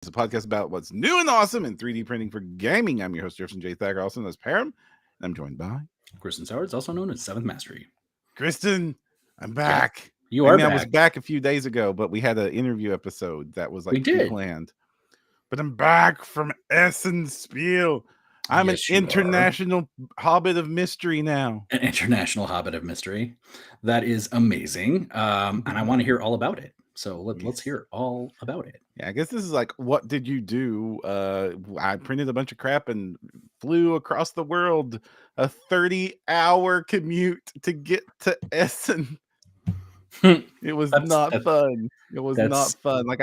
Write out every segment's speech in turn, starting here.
It's a podcast about what's new and awesome in 3D printing for gaming. I'm your host, Jefferson J. Thacker, also known as Perram, and I'm joined by Kristen Sowers, also known as Seventh Mastery. Kristen. I'm Yeah, back. you are I was back. back a few days ago, but we had an interview episode that was We like did. pre-planned. But I'm back from Essen Spiel. I'm an Yes, you are. international hobbit of mystery now. An international hobbit of mystery. That is amazing. And I want to hear all about it. So let's Yes. hear all about it. Yeah, I guess this is like, what did you do? I printed a bunch of crap and flew across the world, a 30-hour commute to get to Essen. It was not fun. It was not fun. Like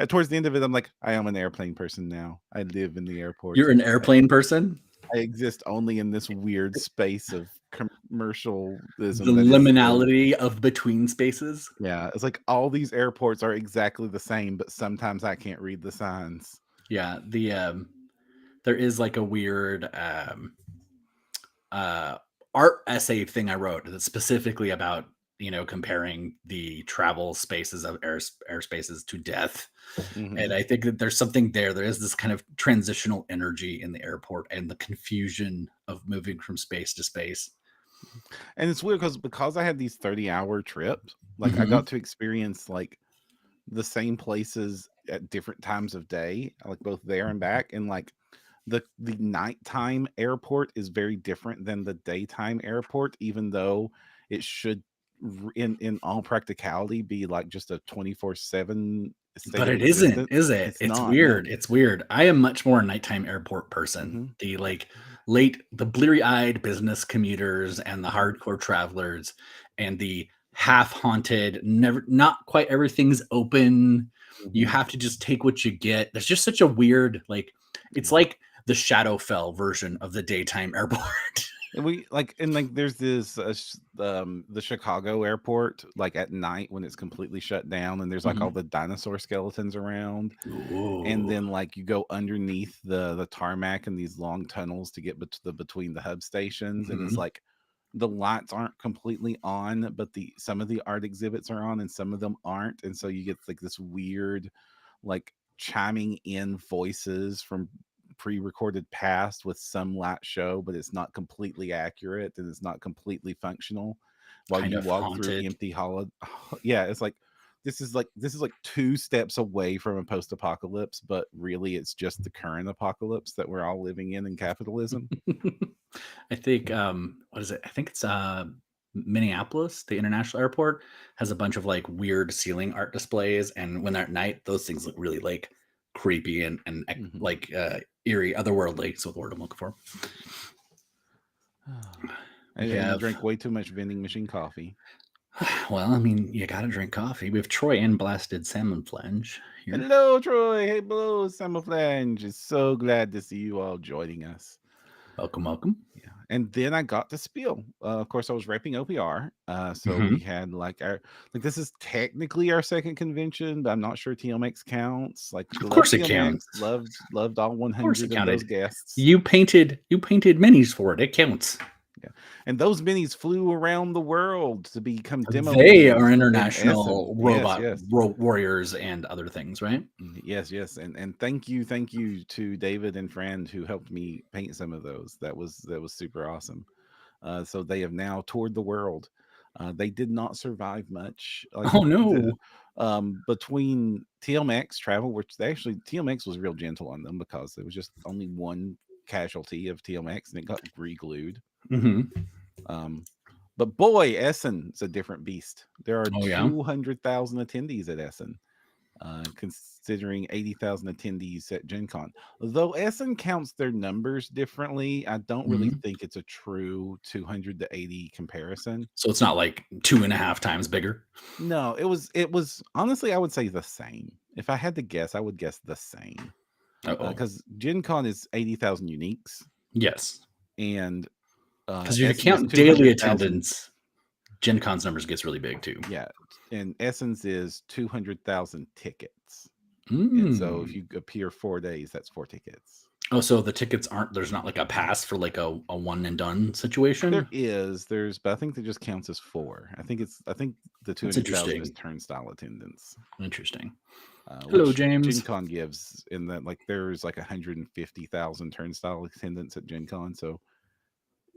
towards the end of it, I'm like, I am an airplane person now. I live in the airport. You're an airplane person? I exist only in this weird space of commercialism. The liminality of between spaces. Yeah, it's like all these airports are exactly the same, but sometimes I can't read the signs. Yeah, there is like a weird art essay thing I wrote that's specifically about comparing the travel spaces of airspaces to death. Mm-hmm. And I think that there's something there. There is this kind of transitional energy in the airport and the confusion of moving from space to space. And it's weird because I had these 30-hour trips, like I got to experience like the same places at different times of day, like both there and back. And like the nighttime airport is very different than the daytime airport, even though it should in all practicality be like just a 24/7 but it isn't, is it? It's not, weird. no. It's weird. I am much more a nighttime airport person. The the bleary-eyed business commuters and the hardcore travelers and the half-haunted, not quite everything's open. You have to just take what you get. There's just such a weird, like, it's like the Shadowfell version of the daytime airport. And there's this the Chicago airport, like at night when it's completely shut down, and there's like all the dinosaur skeletons around. Ooh. And then like you go underneath the tarmac in these long tunnels to get between the hub stations, and it's like the lights aren't completely on, but some of the art exhibits are on and some of them aren't, and so you get like this weird like chiming in voices from pre-recorded past with some light show, but it's not completely accurate and it's not completely functional while Kind you of walk haunted. through empty hollow. Yeah, it's like this is like 2 steps away from a post-apocalypse, but really it's just the current apocalypse that we're all living in capitalism. I think what is it? I think it's Minneapolis, the international airport, has a bunch of like weird ceiling art displays, and when they're at night, those things look really like creepy and like eerie, otherworldly. So the word I'm looking for. I drink way too much vending machine coffee. Well, I mean, you gotta drink coffee. We have Troy and Blasted Salmon Flange here. Hello, Troy. Hey, hello, Salmon Flange. It's so glad to see you all joining us. Welcome, welcome. Yeah, and then I got to Spiel. Of course, I was repping OPR, so we had like this is technically our second convention, but I'm not sure TLMX counts. Like, of course it TLMX, counts. Loved all 100 of those guests. You painted minis for it. It counts. Yeah, and those minis flew around the world to become demo. They are international robot warriors and other things, right? Yes, and thank you to David and Friend who helped me paint some of those. That was super awesome. So they have now toured the world. They did not survive much. Like, oh no! Between TLMX travel, which TLMX was real gentle on them because there was just only one casualty of TLMX and it got re-glued. But boy, Essen is a different beast. There are 200,000 attendees at Essen, considering 80,000 attendees at Gen Con. Though Essen counts their numbers differently, I don't really think it's a true 200 to 80 comparison. So it's not like 2.5 times bigger. No, it was honestly, I would say the same. If I had to guess, I would guess the same. Because Gen Con is 80,000 uniques. Yes. And because you count daily attendance, Gen Con's numbers gets really big too. Yeah, and Essence is 200,000 tickets. And so if you appear 4 days, that's 4 tickets. Oh, so the tickets aren't, there's not like a pass for like a one and done situation? But I think that just counts as 4. I think the That's 200,000 is interesting. turnstile attendance, Interesting. Hello, which Gen James. Con gives in that like there's like 150,000 turnstile attendance at Gen Con. So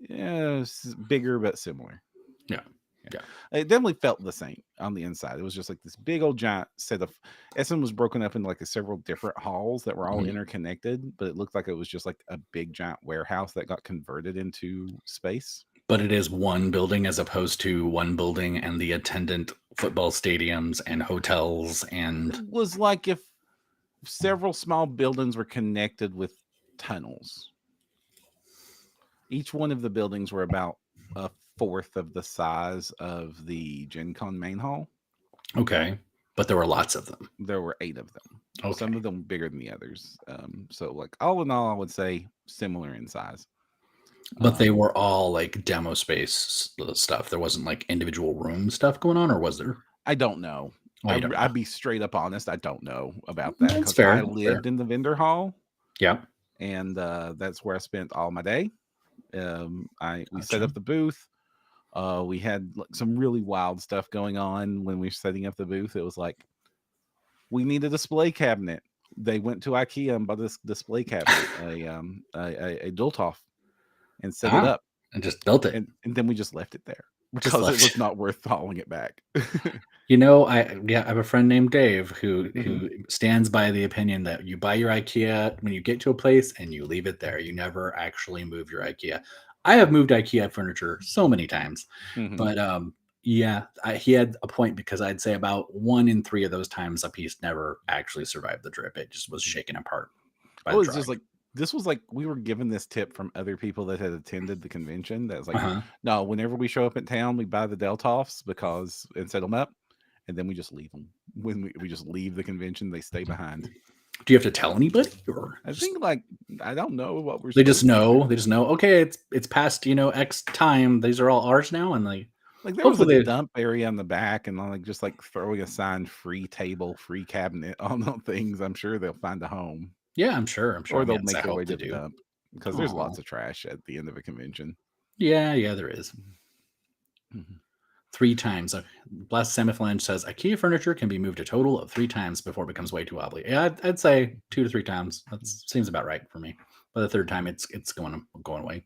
yeah, it's bigger but similar. Yeah. Yeah. Yeah. It definitely felt the same on the inside. It was just like this big old giant set of Essen was broken up into like several different halls that were all Mhm. interconnected, but it looked like it was just like a big giant warehouse that got converted into space. But it is one building as opposed to one building and the attendant football stadiums and hotels It and was like if several small buildings were connected with tunnels. Each one of the buildings were about a fourth of the size of the Gen Con main hall. okay, but there were lots of them. There were 8 of them. Okay. Some of them bigger than the others. So like all in all, I would say similar in size. But they were all like demo space stuff. There wasn't like individual room stuff going on, or was there? I don't know. Oh, you don't know. I'd be straight up honest. I don't know about that That's because fair. I That's fair. lived in the vendor hall, Yeah. and that's where I spent all my day. We set Gotcha. up the booth. We had like, some really wild stuff going on when we were setting up the booth. It was like we need a display cabinet. They went to IKEA and bought this display cabinet, a Dultoff, and set it Ah, up, and just built it. and then we just left it there Just because it left. was not worth hauling it back. You know, I have a friend named Dave who Mhm. stands by the opinion that you buy your IKEA when you get to a place and you leave it there. You never actually move your IKEA. I have moved IKEA furniture so many times, Mhm. but yeah, he had a point because I'd say about 1 in 3 of those times a piece never actually survived the drip. It just was shaken apart by Oh, the it's just drying. like this was like we were given this tip from other people that had attended the convention. That was like, Uh-huh. no, whenever we show up in town, we buy the Deltoffs because and set them up, and then we just leave them. When we just leave the convention, they stay behind. Do you have to tell anybody, or I just think like I don't know what we're they just supposed to know? do. They just know. Okay, it's past X time. These are all ours now, and like Like there was a hopefully they. dump area in the back, and like just like throwing a sign "free table, free cabinet" on the things. I'm sure they'll find a home, Yeah, I'm sure. I'm sure. or I mean, they'll it's make I their way hope they to the do. dump because there's Oh, lots of trash at the end of a convention. yeah, yeah, there is. Mhm. 3 times. Blast Semifalange says IKEA furniture can be moved a total of 3 times before it becomes way too wobbly. Yeah, I'd say 2 to 3 times. That seems about right for me. By the third time, it's going away.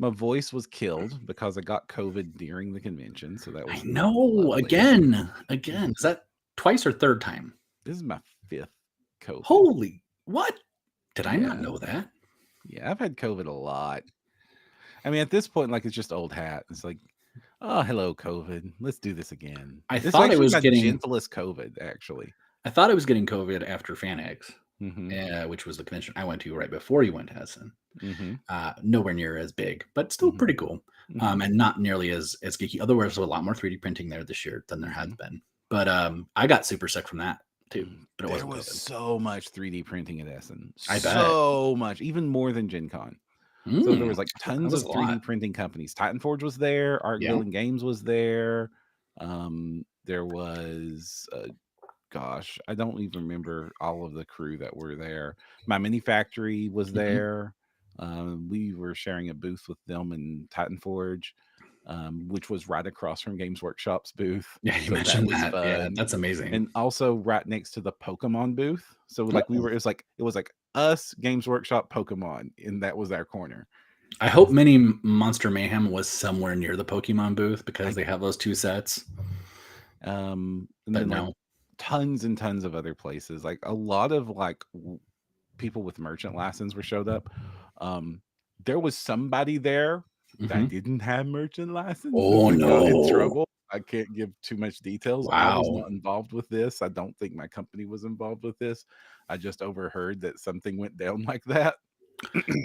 My voice was killed because I got COVID during the convention, so that I was not know. lovely. Again. Is that twice or third time? This is my 5th COVID. Holy what? Did I not Yeah, know that? yeah, I've had COVID a lot. I mean, at this point, like it's just old hat. It's like, oh, hello, COVID. Let's do this again. I It's thought I actually was my getting gentlest COVID, actually. I thought I was getting COVID after FanX, Mm-hmm. which was the convention I went to right before you went to Essen. Mm-hmm. Nowhere near as big, but still Mm-hmm. pretty cool. Mm-hmm. And not nearly as geeky. Otherwise, there's a lot more 3D printing there this year than there has Mm-hmm. been. But I got super sick from that too. But it There wasn't was COVID. so much 3D printing at Essen. I bet. So much, even more than Gen Con. So there Mm, was like that tons was of a 3D lot. printing companies. Titan Forge was there. Art Yeah. Guild Games was there. There was, gosh, I don't even remember all of the crew that were there. My Mini Factory was Mhm. there. We were sharing a booth with them in Titan Forge, which was right across from Games Workshop's booth. Yeah, you So that mentioned was that. Yeah, fun. that's amazing. And also right next to the Pokemon booth. So like we Oh, were, it was like us, Games Workshop, Pokemon, and that was our corner. I hope Mini Monster Mayhem was somewhere near the Pokemon booth because I they have those 2 sets. and But then like no. tons and tons of other places. Like a lot of like people with merchant license were showed up. Um, there was somebody there that Mhm. didn't have merchant license Oh that got in no! trouble. I can't give too much details. I was Wow. not involved with this. I don't think my company was involved with this. I just overheard that something went down like that.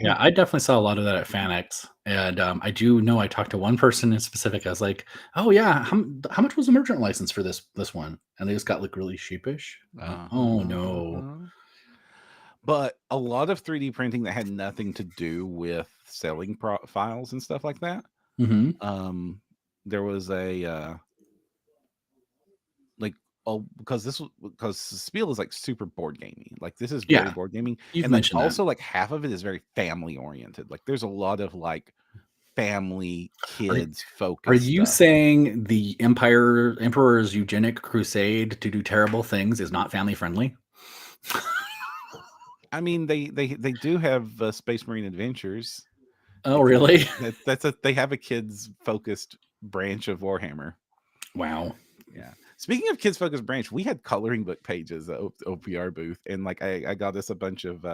Yeah, I definitely saw a lot of that at FanX, and I do know I talked to one person in specific. I was like, "Oh yeah, how much was the merchant license for this one?" And they just got like really sheepish. Oh Uh-huh, no! uh-huh. But a lot of 3D printing that had nothing to do with selling files and stuff like that. Hmm. Um, there was a like Oh, because Spiel is like super board gaming. Like this is very Yeah, board gaming, you've and like mentioned that. also like half of it is very family oriented. Like there's a lot of like family Are kids are focused you stuff. saying the Emperor's eugenic crusade to do terrible things is not family friendly? I mean, they do have Space Marine Adventures. Oh, If you really? that's a they have a kids focused branch of Warhammer. Wow. Yeah. Speaking of kids focused branch, we had coloring book pages at OPR booth, and like I got us a bunch of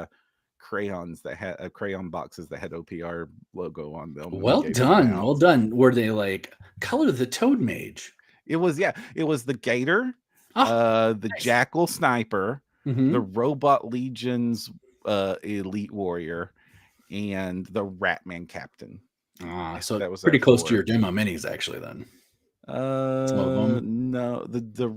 crayons that had crayon boxes that had OPR logo on them, and we Well gave them done. out. Well done. Were they like color the toad mage? It was it was the Gator, Oh, the nice. Jackal Sniper, the Mm-hmm. Robot Legion's Elite Warrior, and the Ratman Captain. So That was our pretty close to your four. demo minis, actually. Then some of them. No, the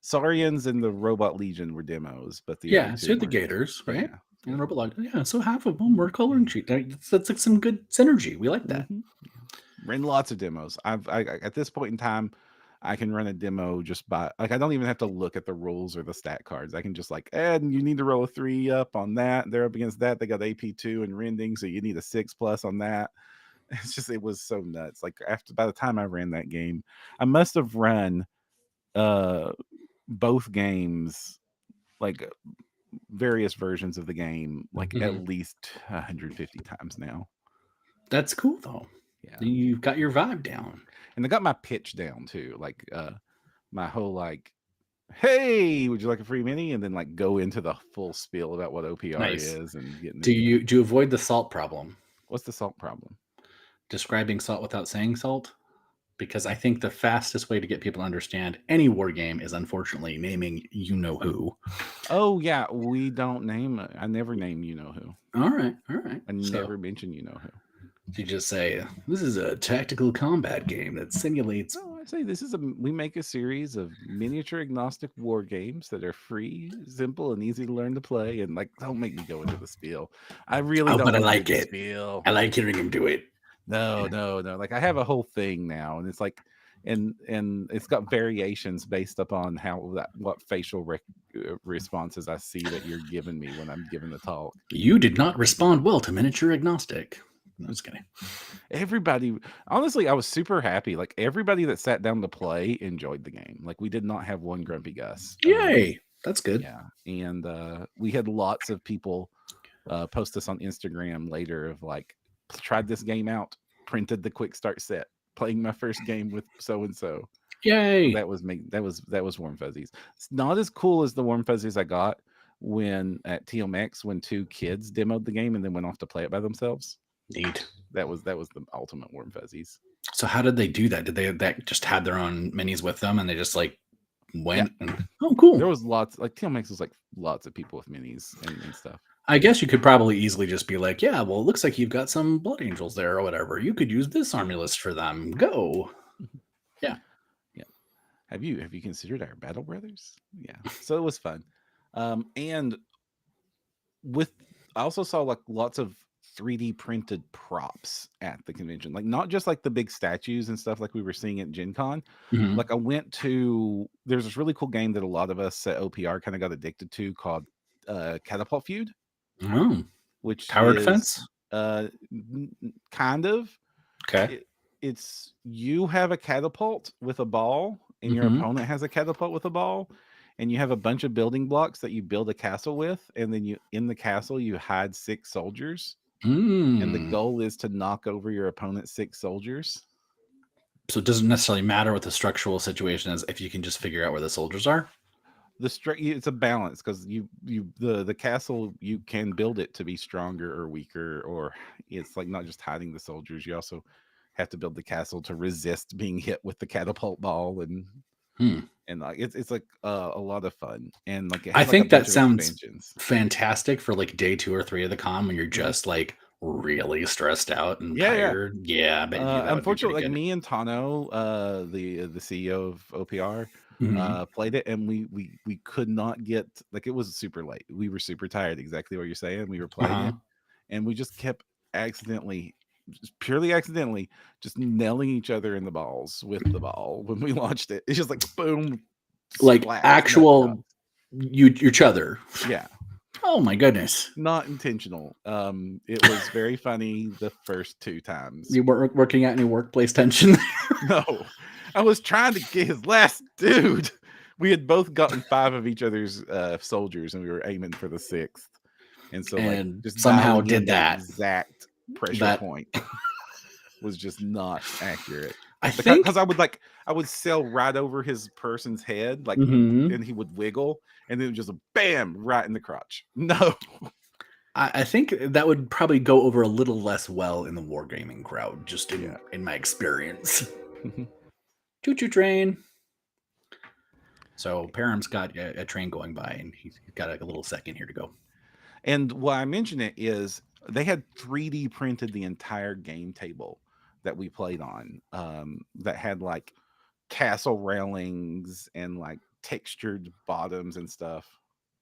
Saurians and the Robot Legion were demos, but the other Yeah, so two you had the weren't. Gators, right? Yeah. And Robot. Yeah, so half of them were coloring sheet. That's like some good synergy. We like that. Mm-hmm. Ran lots of demos. I at this point in time, I can run a demo just by like I don't even have to look at the rules or the stat cards. I can just like, and you need to roll a 3 up on that. They're up against that. They got AP2 and rending, so you need a 6+ on that. It's just it was so nuts. Like after by the time I ran that game, I must have run uh both games like various versions of the game like at Mhm. least 150 times now. That's cool though. Yeah. You've got your vibe down. And I got my pitch down too. Like my whole like, hey, would you like a free mini? And then like go into the full spiel about what OPR Nice. is and getting Do into you do you avoid the salt problem? what's the salt problem? Describing salt without saying salt? Because I think the fastest way to get people to understand any war game is unfortunately naming you know who. Oh yeah, we don't name I never name you know who. All right, all right. I So never mention you know who. you just say this is a tactical combat game that simulates. No, I say this is we make a series of miniature agnostic war games that are free, simple, and easy to learn to play. And like, don't make me go into the spiel. I really Oh, don't but I want to do like the it. spiel. I like hearing him do it. No, no, no. Like I have a whole thing now, and it's like, and it's got variations based upon how that what facial responses I see that you're giving me when I'm giving the talk. You did not respond well to miniature agnostic. No, I'm just kidding. Everybody, honestly, I was super happy. Like everybody that sat down to play enjoyed the game. Like we did not have one grumpy Gus. Yay! That's good. Yeah, and we had lots of people post us on Instagram later of like tried this game out, printed the quick start set, playing my first game with so and so. Yay! That was me. That was warm fuzzies. It's not as cool as the warm fuzzies I got when at TMX when two kids demoed the game and then went off to play it by themselves. Neat. That was the ultimate warm fuzzies. So how did they do that? Did they that just had their own minis with them and they just like went? Yeah. And, oh, cool. There was lots like TMX was like lots of people with minis and stuff. I guess you could probably easily just be like, yeah, well, it looks like you've got some blood angels there or whatever. You could use this army list for them. Go. Yeah. Yeah. Have you considered our Battle Brothers? Yeah. So it was fun. And with I also saw like lots of 3D printed props at the convention. Like not just like the big statues and stuff like we were seeing at Gen Con. Mhm. Like I went to there's this really cool game that a lot of us at OPR kind of got addicted to called Catapult Feud, Oh, which tower is defense. kind of Okay. it's you have a catapult with a ball and your Mhm. opponent has a catapult with a ball and you have a bunch of building blocks that you build a castle with and then you in the castle you hide 6 soldiers and the Mm. goal is to knock over your opponent's 6 soldiers. So it doesn't necessarily matter what the structural situation is if you can just figure out where the soldiers are. It's a balance because the castle you can build it to be stronger or weaker, or it's like not just hiding the soldiers, you also have to build the castle to resist being hit with the catapult ball Hmm. and like it's like a lot of fun and like it I has like a think that bunch of sounds expansions. fantastic for like day 2 or 3 of the con when you're Mhm. just like really stressed out and Yeah. tired. Yeah, I bet you that would be Unfortunately, pretty like good. me and Tano, the CEO of OPR, Mhm. played it, and we could not get like it was super late. We were super tired. Exactly what you're saying. We were playing Uh-huh. it, and we just kept accidentally, just purely accidentally, just nailing each other in the balls with the ball when we launched it. It's just like boom. like splat. actual each other. Yeah. Oh my goodness. Not intentional. It was very funny the first 2 times. You weren't working out any workplace tension? No, I was trying to get his last dude. We had both gotten 5 of each other's soldiers, and we were aiming for the 6th. And so, like, And just somehow dialing did in the that. exact pressure point was just not accurate. I think because I would sail right over his person's head, like, Mhm. and he would wiggle, and then it was just a bam right in the crotch. No. I think that would probably go over a little less well in the wargaming crowd, just in my experience. Choo-choo train. So Perram's got a train going by, and he's got a little second here to go. And why I mention it is they had 3D printed the entire game table that we played on, that had like castle railings and like textured bottoms and stuff.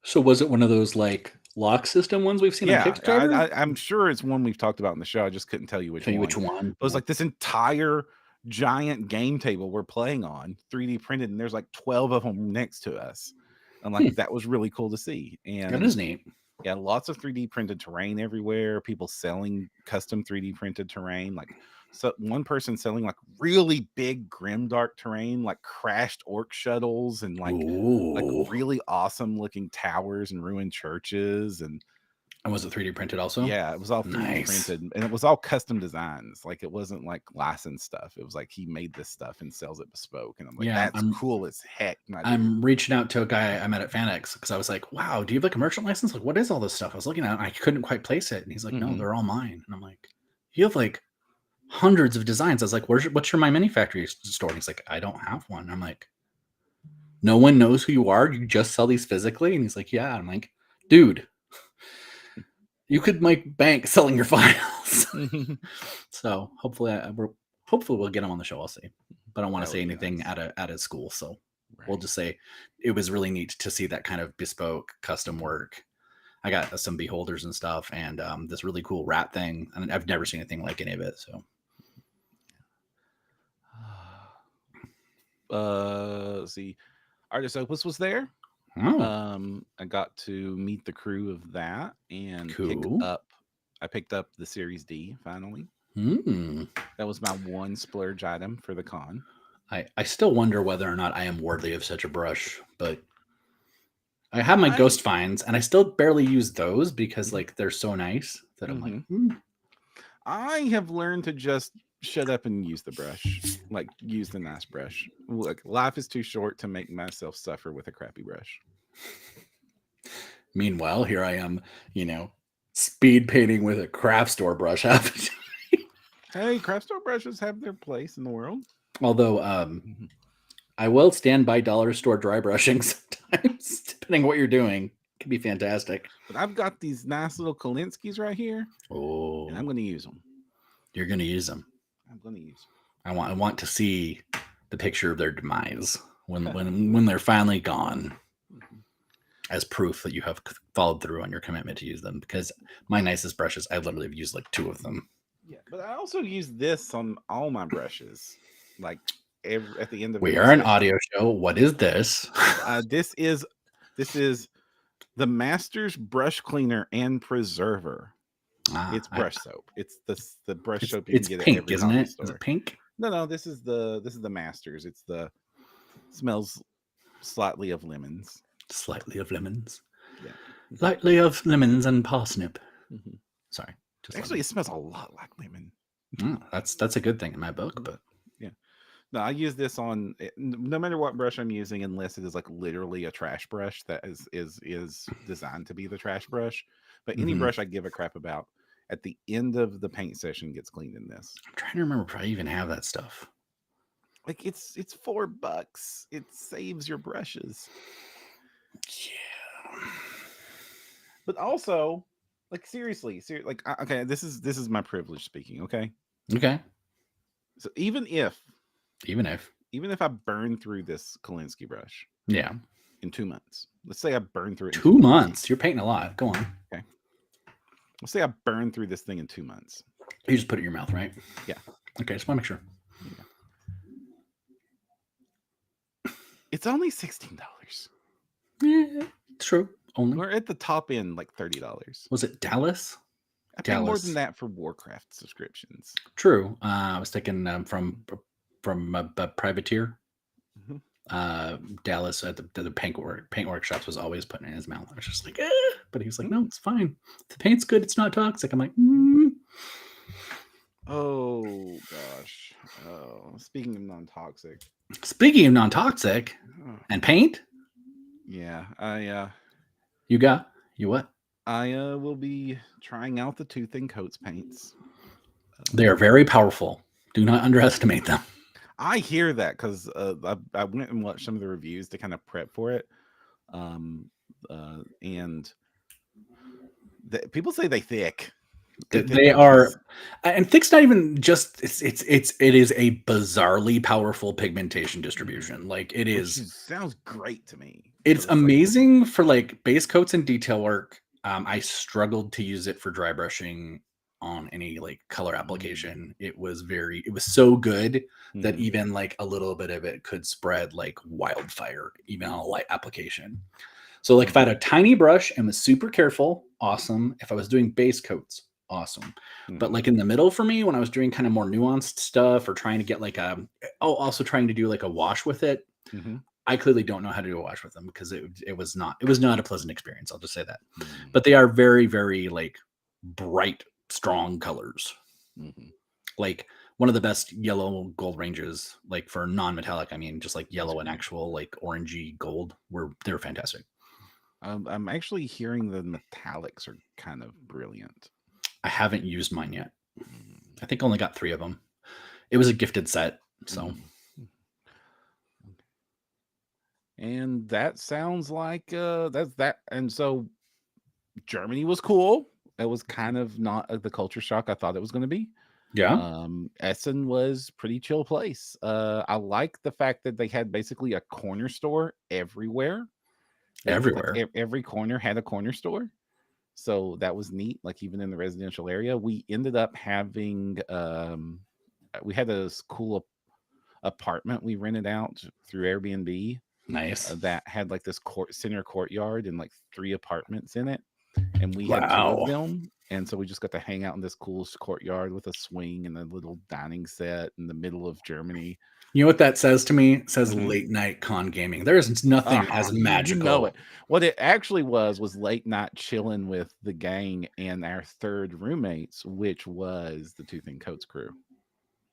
So was it one of those like lock system ones we've seen on Kickstarter? I'm sure it's one we've talked about in the show. I just couldn't tell you which one. It was like this entire giant game table we're playing on, 3D printed, and there's like 12 of them next to us. And like that was really cool to see. And that is neat. Yeah, lots of 3D printed terrain everywhere. People selling custom 3D printed terrain. Like, so one person selling like really big grimdark terrain, like crashed orc shuttles and like really awesome looking towers and ruined churches. And was it 3D printed also? Yeah, it was all 3D printed, and it was all custom designs. Like, it wasn't like licensed stuff. It was like he made this stuff and sells it bespoke. And I'm like, that's cool as heck. I'm reaching out to a guy I met at FanX because I was like, wow, do you have like a merchant license? Like, what is all this stuff? I was looking at it and I couldn't quite place it. And he's like, no, they're all mine. And I'm like, you have like hundreds of designs. I was like, what's your My Mini Factory store? And he's like, I don't have one. And I'm like, no one knows who you are. You just sell these physically? And he's like, yeah. I'm like, dude, you could make bank selling your files. So hopefully we'll get him on the show. I'll see, but I don't want to say anything nice. at a school. So we'll just say it was really neat to see that kind of bespoke custom work. I got some beholders and stuff, and this really cool rat thing. And I've never seen anything like any of it. So, let's see, Artist Opus was there. I got to meet the crew of that and picked up the Series D finally. That was my one splurge item for the con. I still wonder whether or not I am worthy of such a brush, but I have my ghost finds, and I still barely use those because like they're so nice that I'm like, I have learned to just shut up and use the brush. Like, use the nice brush. Like, life is too short to make myself suffer with a crappy brush. Meanwhile, here I am, speed painting with a craft store brush. Hey, craft store brushes have their place in the world. Although I will stand by dollar store dry brushing sometimes, depending on what you're doing. It can be fantastic. But I've got these nice little Kalinskis right here. Oh, and I'm going to use them. You're going to use them. I'm going to use them. I want to see the picture of their demise when they're finally gone, as proof that you have followed through on your commitment to use them. Because my nicest brushes, I literally have used like 2 of them. Yeah, but I also use this on all my brushes. Like, at the end of we are an audio show. What is this? This is the Master's Brush Cleaner and Preserver. It's brush soap. It's the brush soap you can get pink, at every isn't it? store. Is it pink? No, this is the Master's. Smells slightly of lemons. Slightly of lemons. Yeah. Lightly of lemons and parsnip. Sorry. Actually, it smells a lot like lemon. That's a good thing in my book, but yeah. No, I use this on no matter what brush I'm using, unless it is like literally a trash brush that is designed to be the trash brush. But any brush I give a crap about, at the end of the paint session gets cleaned in this. I'm trying to remember if I even have that stuff. Like, it's $4. It saves your brushes. Yeah. But also, like, seriously, like, okay, this is my privilege speaking, okay? Okay. So even if I burn through this Kolinsky brush, in 2 months, let's say I burn through it in 2 months. You're painting a lot. Go on. Okay. Let's say I burn through this thing in 2 months. You just put it in your mouth, right? Yeah. Okay, just want to make sure. It's only $16. Yeah, true. Only. We're at the top end, like $30. Was it Dallas? I pay more than Dallas. that for Warcraft subscriptions. True. I was thinking from Privateer. Mhm. Dallas at the paint workshops was always putting it in his mouth. I was just like, but he was like, Mhm. no, it's fine. If the paint's good, it's not toxic. I'm like, Oh gosh. Oh, speaking of non-toxic. Speaking of non-toxic Oh, and paint, yeah, you what? I will be trying out the Tooth and Coats paints. They are very powerful. Do not underestimate them. I hear that because I went and watched some of the reviews to kind of prep for it, and people say they thick. They are, and thick's not even just. It is a bizarrely powerful pigmentation distribution. Like it is. Sounds great to me. It's amazing for like base coats and detail work. I struggled to use it for dry brushing on any like color application. It was so good that even like a little bit of it could spread like wildfire, even on a light application. So like if I had a tiny brush and was super careful, awesome. If I was doing base coats, awesome. But like in the middle for me, when I was doing kind of more nuanced stuff or trying to get like also trying to do like a wash with it, I clearly don't know how to do a wash with them because it was not a pleasant experience. I'll just say that. But they are very, very like bright, strong colors. Like one of the best yellow gold ranges, like for non-metallic, I mean, just like yellow and actual like orangey gold they're fantastic. I'm actually hearing the metallics are kind of brilliant. I haven't used mine yet. I think I only got 3 of them. It was a gifted set, so. And that sounds like that's that. And so Germany was cool. It was kind of not the culture shock I thought it was going to be. Yeah. Essen was pretty chill place. I like the fact that they had basically a corner store everywhere. Everywhere. Like every corner had a corner store. So that was neat. Like even in the residential area, we ended up having we had this cool apartment we rented out through Airbnb. Nice. That had like this center courtyard and like 3 apartments in it, and we had 2 of them. And so we just got to hang out in this cool courtyard with a swing and a little dining set in the middle of Germany. You know what that says to me? It says late night con gaming. There is nothing as magical. You know it. What it actually was late night chilling with the gang and our 3rd roommates, which was the Tooth and Coats crew.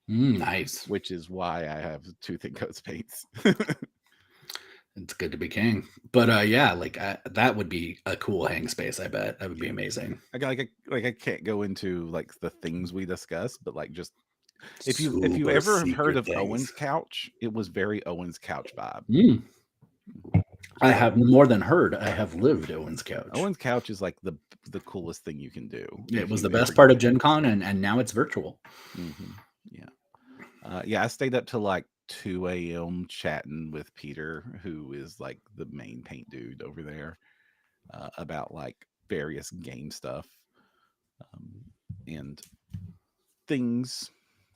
Nice. Which is why I have Tooth and Coats paints. It's good to be king. But yeah, like that would be a cool hang space. I bet that would be amazing. I can't go into like the things we discussed, but like just if you ever have heard of Owens Couch, it was very Owens Couch vibe. I have more than heard. I have lived Owens Couch. Owens Couch is like the coolest thing you can do. It was the best part of Gen Con, and now it's virtual. Yeah, I stayed up till like 2 a.m. chatting with Peter, who is like the main paint dude over there, about like various game stuff and things.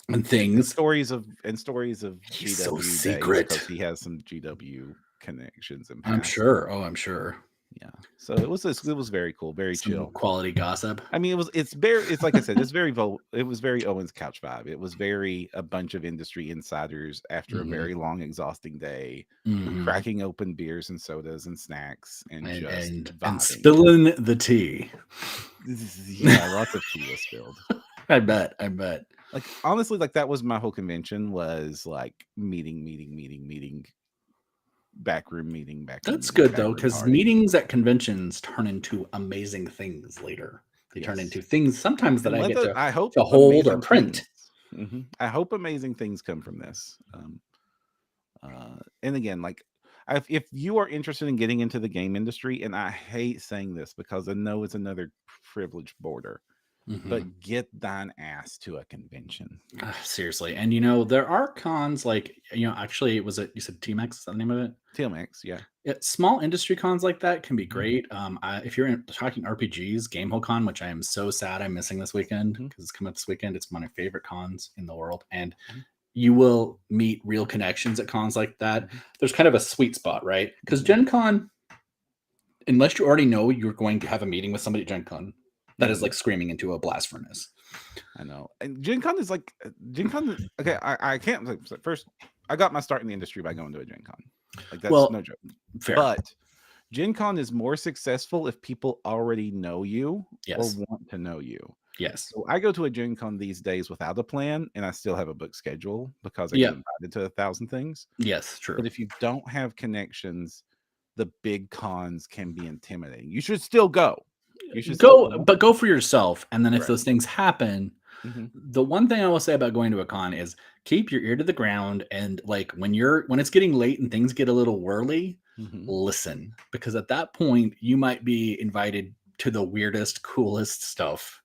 And stories of GW He's so days, secret because he has some GW connections and I'm sure. Oh, I'm sure. Yeah. So it was very cool, very chill. Quality gossip. I mean, it's like I said, it was very Owens Couch vibe. It was very a bunch of industry insiders after a very long, exhausting day, cracking open beers and sodas and snacks and spilling the tea. Yeah, lots of tea was spilled. I bet. Like honestly, like that was my whole convention, was like meeting, backroom meeting, That's good though, because meetings at conventions turn into amazing things later. They turn into things sometimes that I get to hold or print. I hope amazing things come from this. And again, like if you are interested in getting into the game industry, and I hate saying this because I know it's another privileged border, but get thine ass to a convention. Seriously. And you know, there are cons like, you know, actually you said TMX, is that the name of it? TMX, yeah. Small industry cons like that can be great. If you're talking RPGs, Gamehole Con, which I am so sad I'm missing this weekend because it's coming up this weekend. It's one of my favorite cons in the world. And you will meet real connections at cons like that. Mm-hmm. There's kind of a sweet spot, right? Because Gen Con, unless you already know you're going to have a meeting with somebody at Gen Con, that is like screaming into a blast furnace. I know. And Gen Con is like Gen Con. Okay, I can't. First, I got my start in the industry by going to a Gen Con. Like that's no joke. Fair. But Gen Con is more successful if people already know you or want to know you. Yes. So I go to a Gen Con these days without a plan, and I still have a book schedule because I get invited to 1,000 things. Yes, true. But if you don't have connections, the big cons can be intimidating. You should still go. You should but go for yourself. And then if those things happen, the one thing I will say about going to a con is keep your ear to the ground. And like when it's getting late and things get a little whirly, listen, because at that point you might be invited to the weirdest, coolest stuff,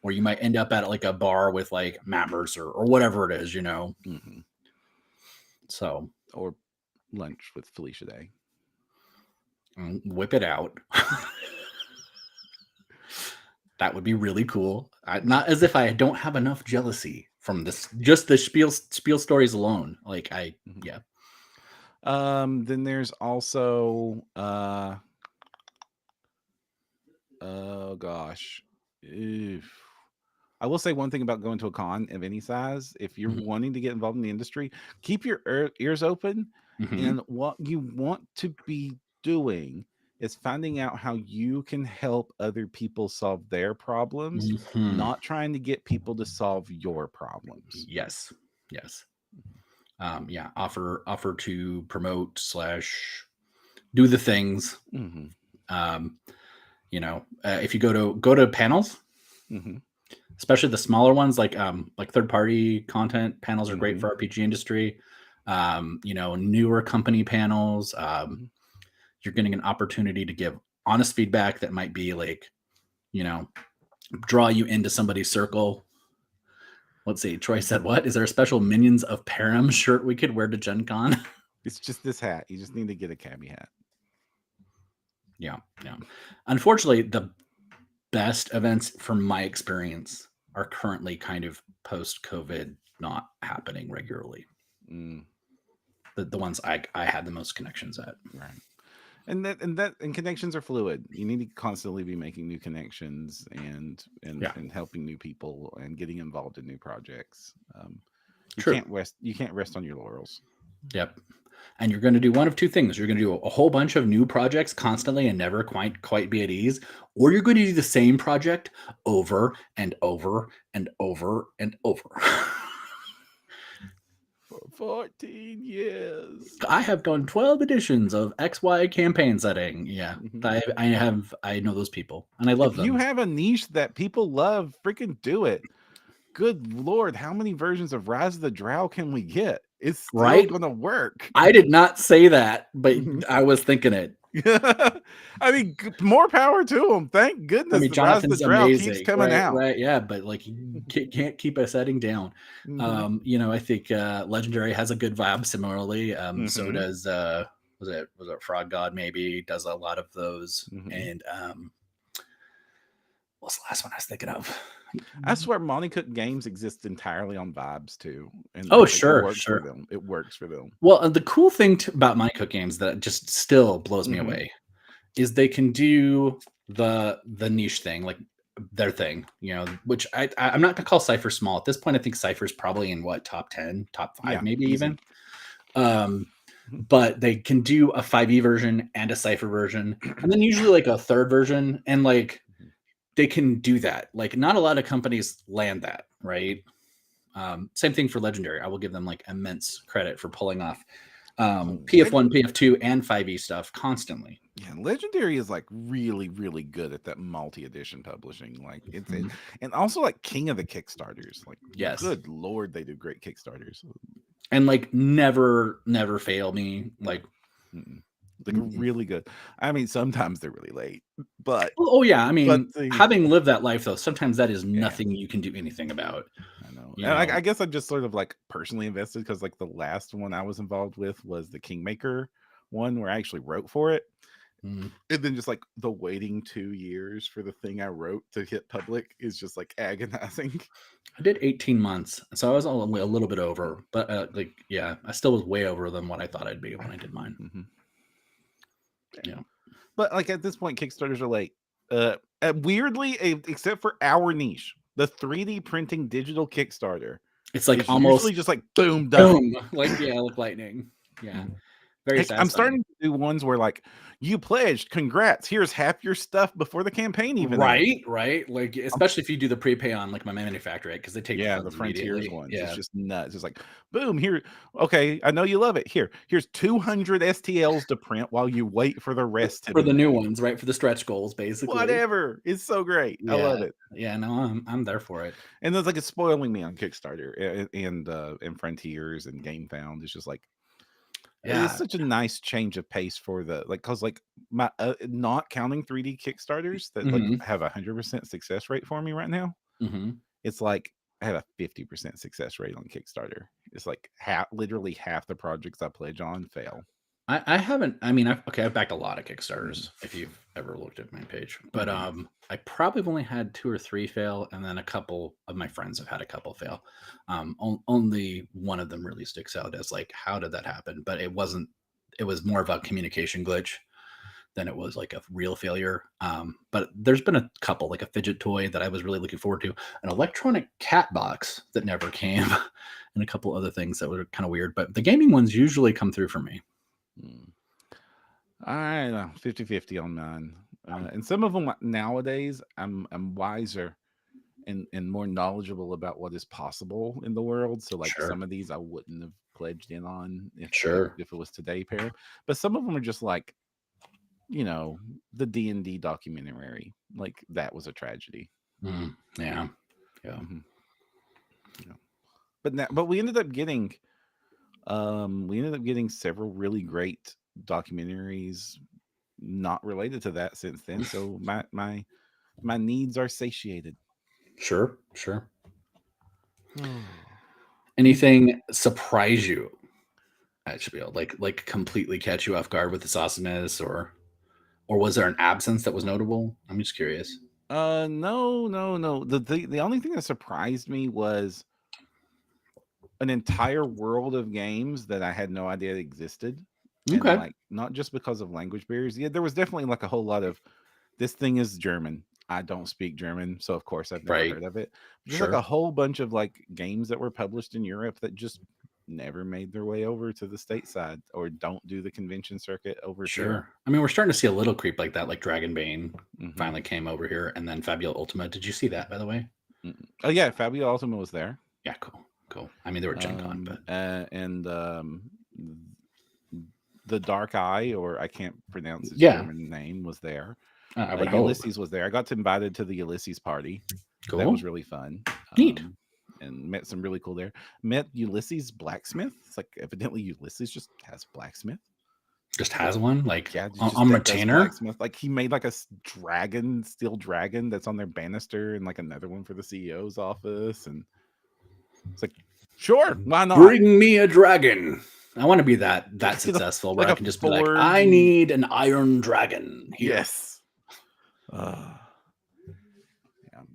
or you might end up at like a bar with like Matt Mercer or whatever it is, So, or lunch with Felicia Day. Whip it out. That would be really cool. Not as if I don't have enough jealousy from this, just the spiel stories alone. Like yeah. Then there's also oh gosh. I will say one thing about going to a con of any size. If you're wanting to get involved in the industry, keep your ears open. And what you want to be doing is finding out how you can help other people solve their problems, not trying to get people to solve your problems. Yes. Yeah. Offer to promote / do the things. If you go to panels, especially the smaller ones, like third party content panels are great for RPG industry. Newer company panels. You're getting an opportunity to give honest feedback that might be like, draw you into somebody's circle. Let's see. Troy said, "What is there a special Minions of Perram shirt we could wear to Gen Con?" It's just this hat. You just need to get a cabbie hat. Yeah. Unfortunately, the best events from my experience are currently kind of post-COVID, not happening regularly. The ones I had the most connections at. Right. And connections are fluid. You need to constantly be making new connections and helping new people and getting involved in new projects. You can't rest on your laurels. Yep. And you're going to do one of two things. You're going to do a whole bunch of new projects constantly and never quite be at ease, or you're going to do the same project over and over and over and over. For 14 years. I have done 12 editions of XY campaign setting. Yeah. I know those people and I love them. You have a niche that people love, freaking do it. Good Lord, how many versions of Rise of the Drow can we get? It's still going to work. I did not say that, but I was thinking it. I mean, more power to them. Thank goodness. I mean, Jonathan's the Drow amazing, keeps coming out. Right, yeah, but like you can't keep a setting down. I think Legendary has a good vibe. Similarly, so does was it Frog God? Maybe does a lot of those. And what's the last one I was thinking of? I swear, Monty Cook Games exist entirely on vibes too. And sure. It works for them. Well, the cool thing about Monty Cook Games that just still blows me away is they can do the niche thing, like their thing, which I'm not gonna call Cypher small at this point. I think Cypher's probably in top 10, top 5, maybe even. But they can do a 5e version and a Cypher version, and then usually like a third version, and like. They can do that. Like not a lot of companies land that, right? Same thing for Legendary. I will give them like immense credit for pulling off PF1, PF2, and 5e stuff constantly. Yeah, Legendary is like really, really good at that multi-edition publishing. Like it's and also like king of the Kickstarters. Like good Lord, they do great Kickstarters. And like never fail me. Like really good. I mean, sometimes they're really late, but I mean, having lived that life though, sometimes that is nothing you can do anything about. I know. And I guess I'm just sort of like personally invested because like the last one I was involved with was the Kingmaker one where I actually wrote for it. Mm. And then just like the waiting 2 years for the thing I wrote to hit public is just like agonizing. I did 18 months, so I was only a little bit over, but I still was way over than what I thought I'd be when I did mine. Mm-hmm. Yeah, But like at this point, Kickstarters are like, weirdly, except for our niche, the 3D printing digital Kickstarter. it's like It's almost usually just like boom, done. boom, like lightning. Yeah, very Heck, I'm satisfying. starting to do ones where like you pledged, congrats, here's half your stuff before the campaign even ends. Right. Like especially if you do the prepay on like my manufacturer, because they take the Yeah, the funds Frontiers immediately. ones. It's Yeah, just nuts. It's like, boom, here. Okay, I know you love it. Here's 200 STLs to print while you wait for the rest to for be the new made. ones, right? For the stretch goals, basically. Whatever. It's so great. I Yeah, love it. yeah. No, I'm there for it. And it's like it's spoiling me on Kickstarter and Frontiers and GameFound. It's just like it's Yeah. such a nice change of pace for the like because like my not counting 3D Kickstarters that like Hmm. have 100% success rate for me right now. Hmm. It's like I have a 50% success rate on Kickstarter. It's like literally half the projects I pledge on fail. I haven't. I mean, I've backed a lot of Kickstarters. Mm-hmm. If you've ever looked at my page, but Mm-hmm. I probably have only had 2 or 3 fail, and then a couple of my friends have had a couple fail. Only one of them really sticks out as like, how did that happen? But it wasn't. It was more of a communication glitch than it was like a real failure. But there's been a couple, like a fidget toy that I was really looking forward to, an electronic cat box that never came, and a couple other things that were kind of weird. But the gaming ones usually come through for me. I don't know, 50-50 on mine. And some of them nowadays I'm wiser and more knowledgeable about what is possible in the world. So like Sure, some of these I wouldn't have pledged in on sure. if it was today, Perram. But some of them are just like, the D&D documentary. Like that was a tragedy. Yeah, yeah. Hmm. Yeah. But we ended up getting several really great documentaries not related to that since then. So my needs are satiated. Sure, sure. Oh. Anything surprise you at Spiel? Like completely catch you off guard with its awesomeness, or was there an absence that was notable? I'm just curious. No, no, no. The only thing that surprised me was an entire world of games that I had no idea existed. And Okay. like not just because of language barriers. Yeah, there was definitely like a whole lot of this thing is German. I don't speak German, so of course I've never Right. heard of it. Just like a Sure. whole bunch of like games that were published in Europe that just never made their way over to the stateside or don't do the convention circuit over here. Sure. I mean, we're starting to see a little creep like that, like Dragonbane Hmm. finally came over here, and then Fabio Ultima. Did you see that, by the way? Oh yeah, Fabio Ultima was there. Yeah, cool. Cool. I mean, they were Gen Con, but And the Dark Eye, or I can't pronounce his yeah, German name, was there. I would hope. Ulysses was there. I got invited to the Ulysses party. That Cool. was really fun. Neat. And met some really cool there. Met Ulysses blacksmith. It's like evidently Ulysses just has blacksmith. Just has one, like Yeah, on that does retainer. blacksmith. Like he made like a dragon, steel dragon that's on their banister, and like another one for the CEO's office. And it's like, sure, why not? Bring me a dragon. I want to be that successful where like I a can just be like, forge I need an iron dragon here. Yes. Yeah.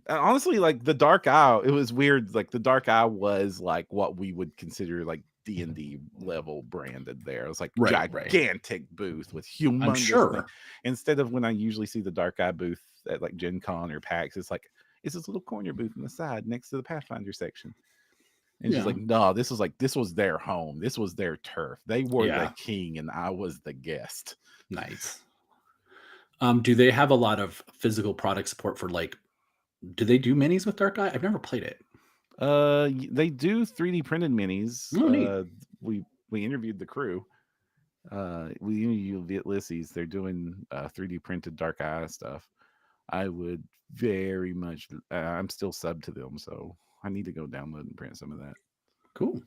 Honestly, like the Dark Eye, it was weird. Like the Dark Eye was like what we would consider like D&D level branded there. It was like Right. gigantic booth with humongous I'm sure. thing. Instead of when I usually see the Dark Eye booth at like Gen Con or PAX, it's like it's this little corner booth on the side next to the Pathfinder section. And she's Yeah. like, no, this was their home. This was their turf. They were Yeah. the king and I was the guest. Nice. Do they have a lot of physical product support for like? Do they do minis with Dark Eye? I've never played it. They do 3D printed minis. Oh, neat. We interviewed the crew. We interviewed Ulysses. They're doing 3D printed Dark Eye stuff. I would very much. I'm still sub to them, so I need to go download and print some of that. Cool.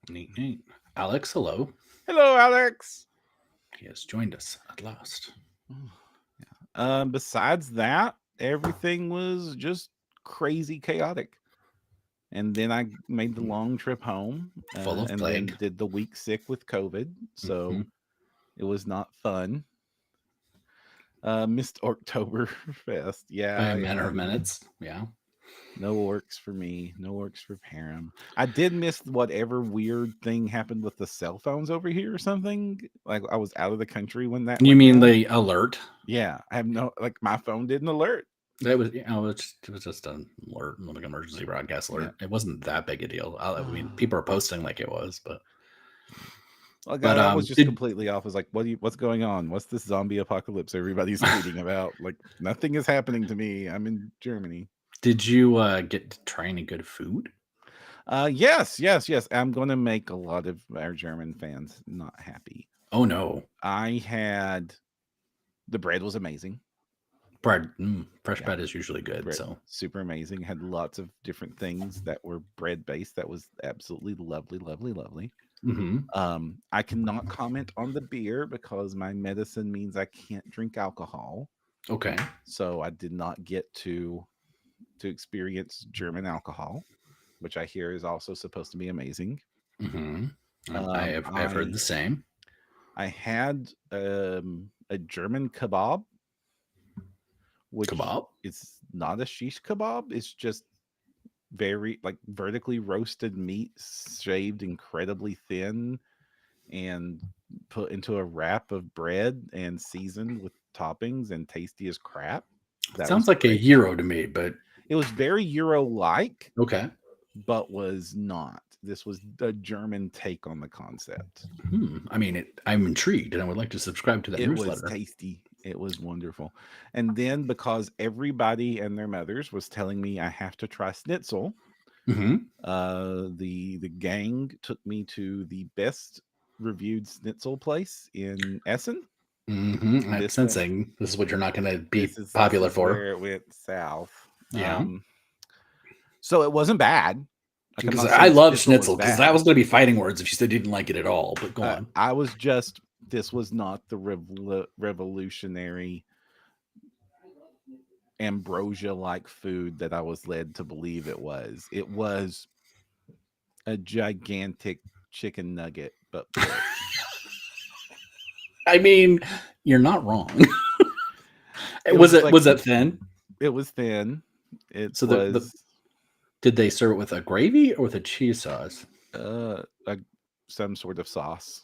Neat. Alex, hello. Hello, Alex. He has joined us at last. Besides that, everything was just crazy chaotic. And then I made the long trip home, Full of and plague. then did the week sick with COVID. So it was not fun. Missed Oktoberfest. By Yeah, a matter of yeah. minutes. Yeah. No orcs for me. No orcs for Perram. I did miss whatever weird thing happened with the cell phones over here or something. Like I was out of the country when that You went mean down. the alert? Yeah, I have no like my phone didn't alert. That was, it was just an alert, like an emergency broadcast Yeah. alert. It wasn't that big a deal. I mean, people are posting like it was, Like but I was just did completely off. I was like, what's going on? What's this zombie apocalypse everybody's tweeting about? Like nothing is happening to me. I'm in Germany. did you get to try any good food? Yes. I'm gonna make a lot of our German fans not happy. Oh no, I had the bread was amazing. bread. Fresh Yeah, bread is usually good. bread So, super amazing. Had lots of different things that were bread based. That was absolutely lovely. hmm I cannot comment on the beer because my medicine means I can't drink alcohol. okay. So I did not get to experience German alcohol, which I hear is also supposed to be amazing. hmm Um, I've heard I the same. I had a German kebab, which Kebab. is not a shish kebab. It's just very like vertically roasted meat, shaved incredibly thin, and put into a wrap of bread and seasoned with toppings and tasty as crap. That was Sounds like a great. Euro to me, but It was very Euro like, okay. but was not. This was a German take on the concept. I mean, I'm intrigued, and I would like to subscribe to that It was newsletter. tasty. It was wonderful. And then because everybody and their mothers was telling me I have to try schnitzel, hmm the gang took me to the best reviewed schnitzel place in Essen. I'm This went sensing this is what you're not going to be this popular is for. where it went south. Yeah, So it wasn't bad. Like I'm because not I saying love schnitzel was schnitzel, because that bad. was going to be fighting words if you said you didn't like it at all. But go on. I was just this was not the revolutionary ambrosia like food that I was led to believe it was. It was a gigantic chicken nugget, but pork. I mean, you're not wrong. It was was it like was it thin? it was thin. It So the was did they serve it with a gravy or with a cheese sauce? a, some sort of sauce.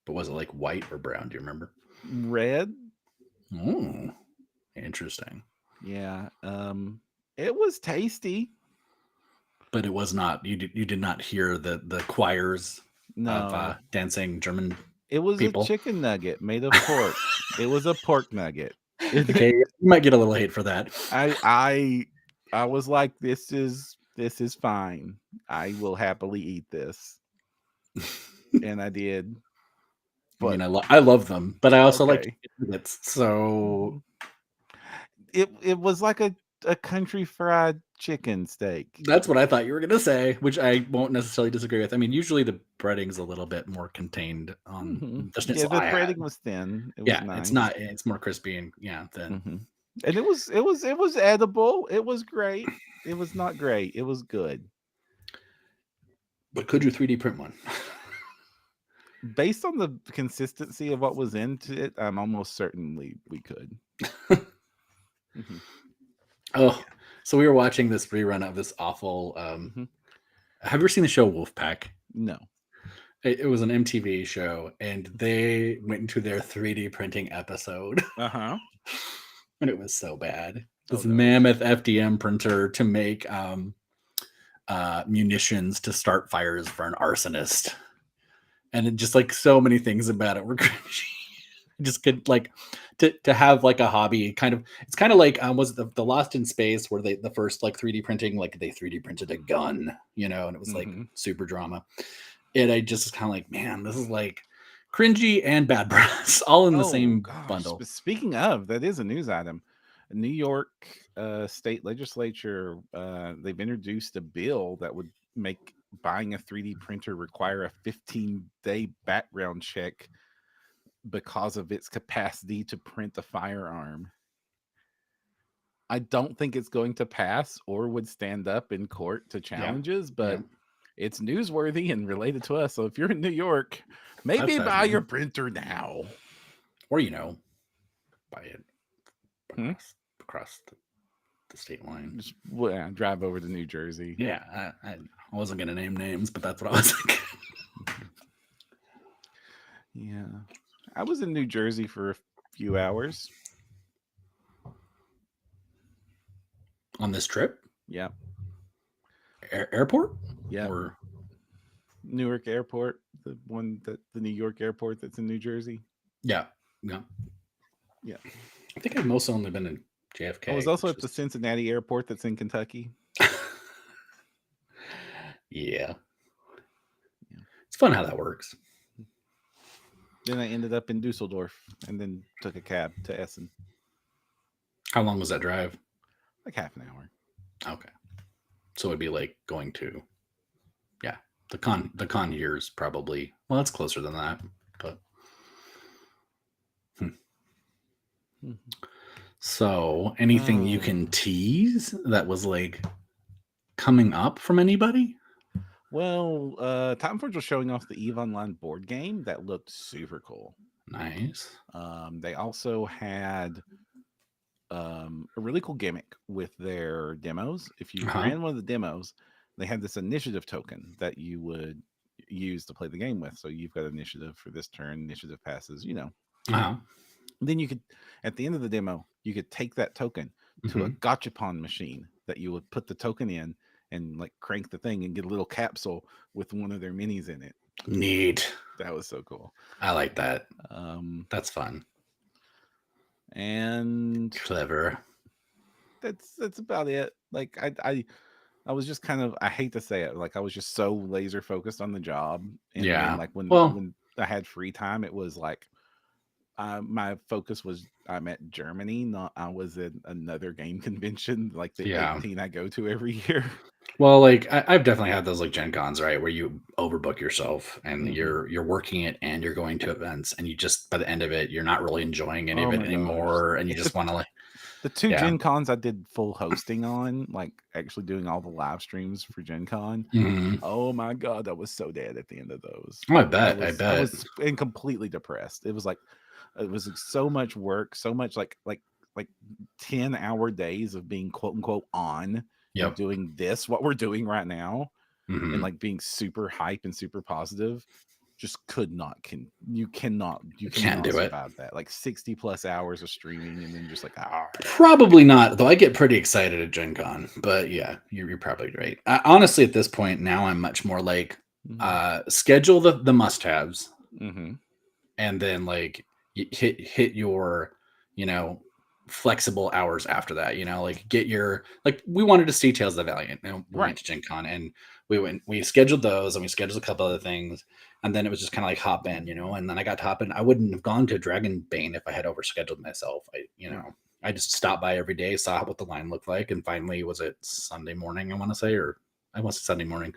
But was it like white or brown? Do you remember? Red. Oh, interesting. Yeah. It was tasty. But it was not. You did not hear the choirs of No. dancing German It was a people. chicken nugget made of pork. It was a pork nugget. Okay, you might get a little hate for that. I was like, this is fine. I will happily eat this. And I did. I mean, But I love them, but I also like okay. nuggets. So Mhm. It was like a country fried chicken steak. that's what I thought you were gonna say, which I won't necessarily disagree with. I mean, usually the breading's a little bit more contained on the Yeah, schnitzel the I had. breading was thin. It was Yeah, it's nice. not. It's more crispy and thin. hmm And it was edible. It was great. It was not great. It was good. But could you 3D print one? Based on the consistency of what was into it, I'm almost certainly we could. hmm Oh, Yeah. so we were watching this rerun of this awful. hmm Have you ever seen the show Wolfpack? No. It was an MTV show, and they went into their 3D printing episode, Uh-huh. and it was so bad. Oh This no. mammoth FDM printer to make munitions to start fires for an arsonist, and it just like so many things about it were cringy. Just could like to have like a hobby kind of. It's kind of like was it the Lost in Space, where the first like 3D printing, like they 3D printed a gun, and it was like hmm super drama. And I just was kind of like, man, this is like cringy and bad press all in the Oh same gosh. bundle. Speaking of, that is a news item. New York state legislature, they've introduced a bill that would make buying a 3D printer require a 15-day background check because of its capacity to print a firearm. I don't think it's going to pass or would stand up in court to Yeah, challenges, yeah, but it's newsworthy and related to us. So if you're in New York, that's maybe buy your fascinating. printer now. Or buy it. across the state line. Just drive over to New Jersey. Yeah, I wasn't gonna name names, but that's what I was thinking. Yeah, I was in New Jersey for a few hours on this trip. Yeah. Airport? Yeah. Or Newark Airport, the New York airport that's in New Jersey. Yeah. Yeah. I think I've mostly only been in JFK. I was also at the Cincinnati airport that's in Kentucky. Yeah. It's fun how that works. Then I ended up in Dusseldorf and then took a cab to Essen. How long was that drive? Like half an hour. Okay. So it'd be like going to, the con years probably. Well, it's closer than that, but. So anything you can tease that was like coming up from anybody? Well, Timeforge was showing off the EVE Online board game that looked super cool. Nice. They also had a really cool gimmick with their demos. If you ran one of the demos, they had this initiative token that you would use to play the game with. So you've got initiative for this turn, initiative passes, Then you could, at the end of the demo, you could take that token to a gachapon machine that you would put the token in and like crank the thing and get a little capsule with one of their minis in it. Neat. That was so cool. I like that. That's fun. And clever. That's about it. Like I was just kind of, I hate to say it, like I was just so laser focused on the job. And then like when I had free time, it was like my focus was I'm at Germany, not I was at another game convention, like the 18 I go to every year. Well, like I've definitely had those like Gen Cons, right, where you overbook yourself and you're working it and you're going to events and you just by the end of it you're not really enjoying any of it anymore, and you just want to like the two Gen Cons I did full hosting on, like actually doing all the live streams for Gen Con. Oh my god, I was so dead at the end of those. I bet. I was and completely depressed. It was so much work, so much like 10-hour days of being quote unquote on and doing this, what we're doing right now, and like being super hype and super positive. Just you cannot do survive that. Like 60 plus hours of streaming and then just like probably not, though. I get pretty excited at Gen Con, but yeah, you're probably right. Honestly, at this point now, I'm much more like schedule the must-haves, and then like hit your flexible hours after that. Like get your like we wanted to see Tales of the Valiant. We went to Gen Con and we scheduled those and we scheduled a couple other things. And then it was just kind of like hop in, and then I got to hop in. I wouldn't have gone to Dragonbane if I had overscheduled myself. I just stopped by every day, saw what the line looked like. And finally, was it Sunday morning, I want to say, or I was Sunday morning.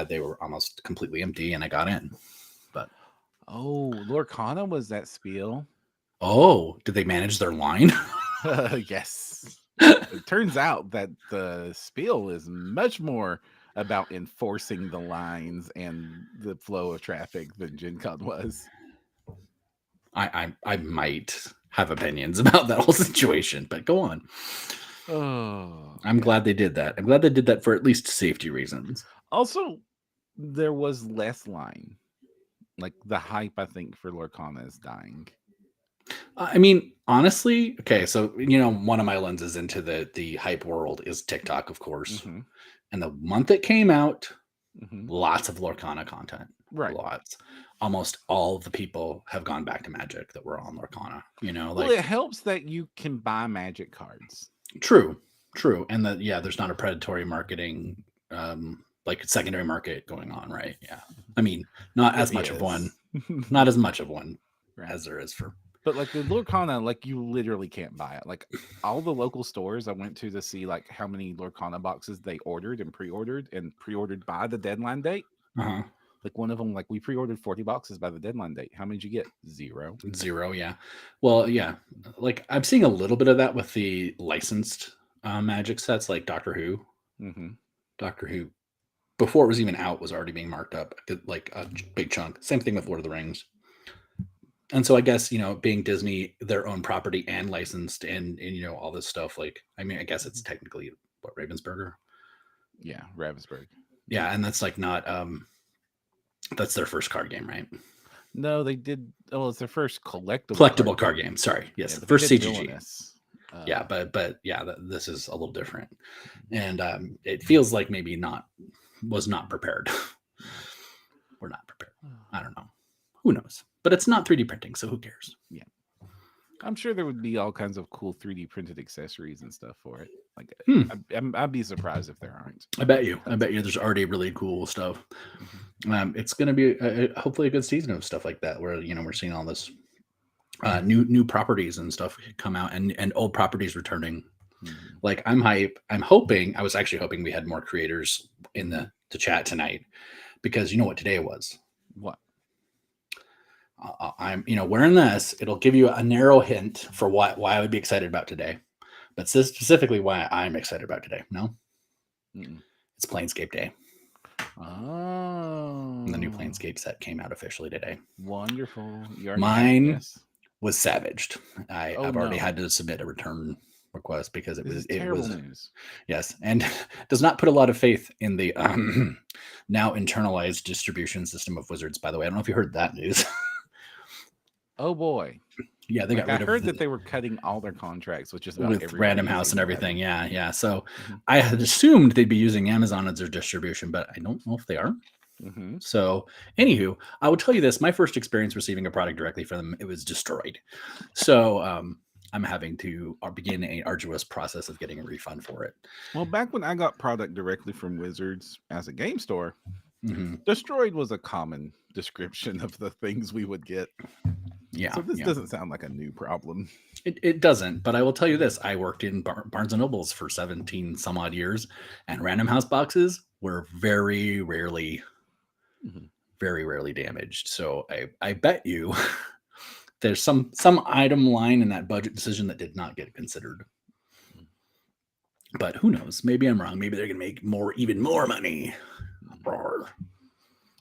They were almost completely empty and I got in. But Lorcana was that Spiel. Oh, did they manage their line? Yes. It turns out that the Spiel is much more about enforcing the lines and the flow of traffic than Gen Con was. I might have opinions about that whole situation, but go on. I'm glad they did that. I'm glad they did that for at least safety reasons. Also, there was less line. Like the hype, I think, for Lorcana is dying. I mean, honestly, okay, so one of my lenses into the hype world is TikTok, of course. And the month it came out, lots of Lorcana content. Right. Lots. Almost all of the people have gone back to Magic that were on Lorcana. Well, it helps that you can buy Magic cards. True. And that there's not a predatory marketing like secondary market going on, right? Yeah. I mean, not as much of one. Not as much of one as there is for. But like the Lorcana, like you literally can't buy it. Like all the local stores I went to see like how many Lorcana boxes they ordered and pre-ordered by the deadline date. Like one of them, like we pre-ordered 40 boxes by the deadline date. How many did you get? Zero, yeah. Well, yeah. Like I'm seeing a little bit of that with the licensed Magic sets, like Doctor Who. Doctor Who, before it was even out, was already being marked up like a big chunk. Same thing with Lord of the Rings. And so I guess, being Disney, their own property and licensed and all this stuff, like, I mean, I guess it's technically what, Ravensburger? Yeah, Ravensburg. Yeah, and that's like not that's their first card game, right? No, they did. Oh, it's their first Collectible card game. Sorry. Yes, Yeah, the they first did CGG. Villainous. Yeah, but yeah, this is a little different. And it feels like maybe was not prepared. We're not prepared. I don't know. Who knows? But it's not 3D printing, so who cares? Yeah. I'm sure there would be all kinds of cool 3D printed accessories and stuff for it. Like, I'd be surprised if there aren't. I bet you there's already really cool stuff. It's going to be hopefully a good season of stuff like that, where we're seeing all this new properties and stuff come out, and old properties returning. Like, I'm hype. I was actually hoping we had more creators in the chat tonight, because you know what today was? What? I'm wearing this. It'll give you a narrow hint for why I would be excited about today, but specifically why I'm excited about today. No, it's Planescape Day. Oh, and the new Planescape set came out officially today. Wonderful. Mine was savaged. I've already had to submit a return request because it was news. Yes, and does not put a lot of faith in the now internalized distribution system of Wizards. By the way, I don't know if you heard that news. Oh boy. Yeah, they got rid of. I heard that they were cutting all their contracts with Random House and everything. Yeah. So I had assumed they'd be using Amazon as their distribution, but I don't know if they are. So, anywho, I will tell you this: my first experience receiving a product directly from them, it was destroyed. So I'm having to begin an arduous process of getting a refund for it. Well, back when I got product directly from Wizards as a game store, destroyed was a common description of the things we would get. Yeah. So this doesn't sound like a new problem. It doesn't, but I will tell you this: I worked in Barnes and Nobles for 17 some odd years, and Random House boxes were very rarely damaged. So I bet you there's some item line in that budget decision that did not get considered. But who knows? Maybe I'm wrong. Maybe they're gonna make even more money.